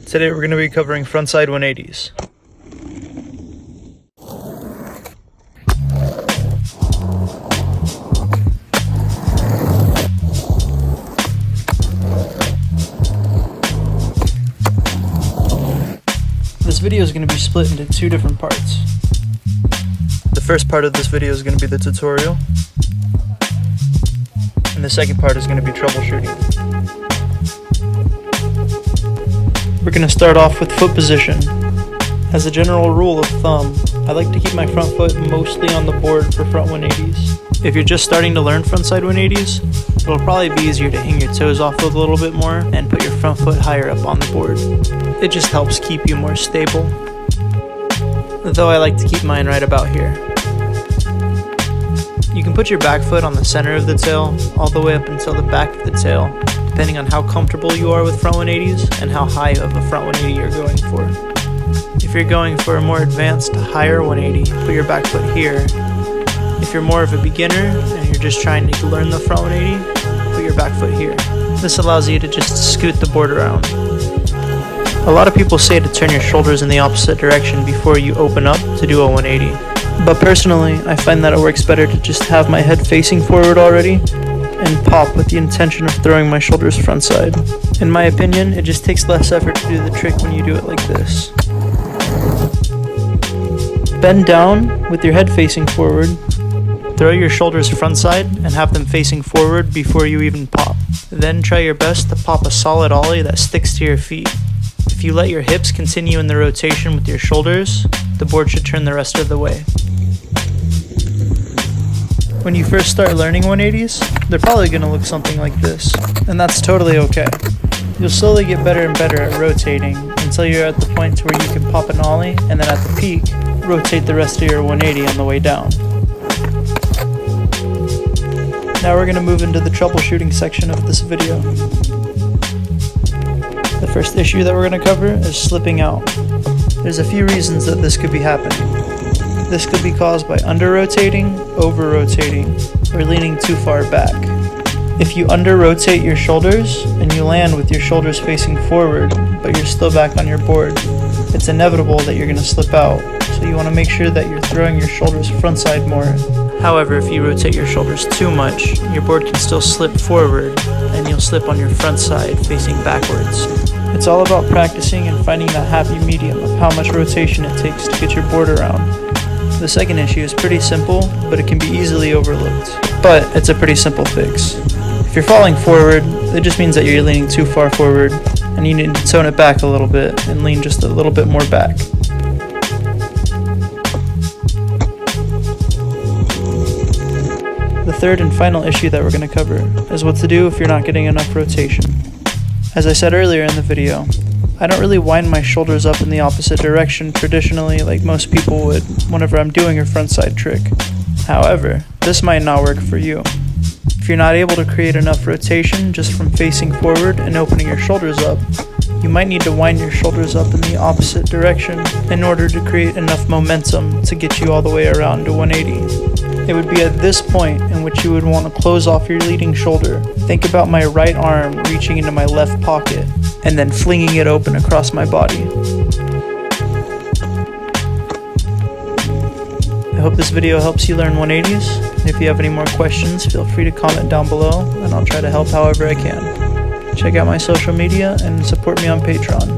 Today we're going to be covering frontside 180s. This video is going to be split into two different parts. The first part of this video is going to be the tutorial, and the second part is going to be troubleshooting. We're going to start off with foot position. As a general rule of thumb, I like to keep my front foot mostly on the board for front 180s. If you're just starting to learn frontside 180s, it'll probably be easier to hang your toes off a little bit more and put your front foot higher up on the board. It just helps keep you more stable. Though I like to keep mine right about here. You can put your back foot on the center of the tail, all the way up until the back of the tail, depending on how comfortable you are with front 180s and how high of a front 180 you're going for. If you're going for a more advanced, higher 180, put your back foot here. If you're more of a beginner and you're just trying to learn the front 180, put your back foot here. This allows you to just scoot the board around. A lot of people say to turn your shoulders in the opposite direction before you open up to do a 180. But personally, I find that it works better to just have my head facing forward already and pop with the intention of throwing my shoulders frontside. In my opinion, it just takes less effort to do the trick when you do it like this. Bend down with your head facing forward, throw your shoulders frontside and have them facing forward before you even pop. Then try your best to pop a solid ollie that sticks to your feet. If you let your hips continue in the rotation with your shoulders, the board should turn the rest of the way. When you first start learning 180s, they're probably going to look something like this, and that's totally okay. You'll slowly get better and better at rotating until you're at the point where you can pop an ollie, and then at the peak, rotate the rest of your 180 on the way down. Now we're going to move into the troubleshooting section of this video. The first issue that we're going to cover is slipping out. There's a few reasons that this could be happening. This could be caused by under-rotating, over-rotating, or leaning too far back. If you under-rotate your shoulders and you land with your shoulders facing forward, but you're still back on your board, it's inevitable that you're going to slip out, so you want to make sure that you're throwing your shoulders frontside more. However, if you rotate your shoulders too much, your board can still slip forward, and you'll slip on your front side facing backwards. It's all about practicing and finding that happy medium of how much rotation it takes to get your board around. The second issue is pretty simple, but it can be easily overlooked. But it's a pretty simple fix. If you're falling forward, it just means that you're leaning too far forward, and you need to tone it back a little bit and lean just a little bit more back. The third and final issue that we're going to cover is what to do if you're not getting enough rotation. As I said earlier in the video, I don't really wind my shoulders up in the opposite direction traditionally like most people would whenever I'm doing a frontside trick. However, this might not work for you. If you're not able to create enough rotation just from facing forward and opening your shoulders up, you might need to wind your shoulders up in the opposite direction in order to create enough momentum to get you all the way around to 180. It would be at this point in which you would want to close off your leading shoulder. Think about my right arm reaching into my left pocket and then flinging it open across my body. I hope this video helps you learn 180s. And if you have any more questions, feel free to comment down below and I'll try to help however I can. Check out my social media and support me on Patreon.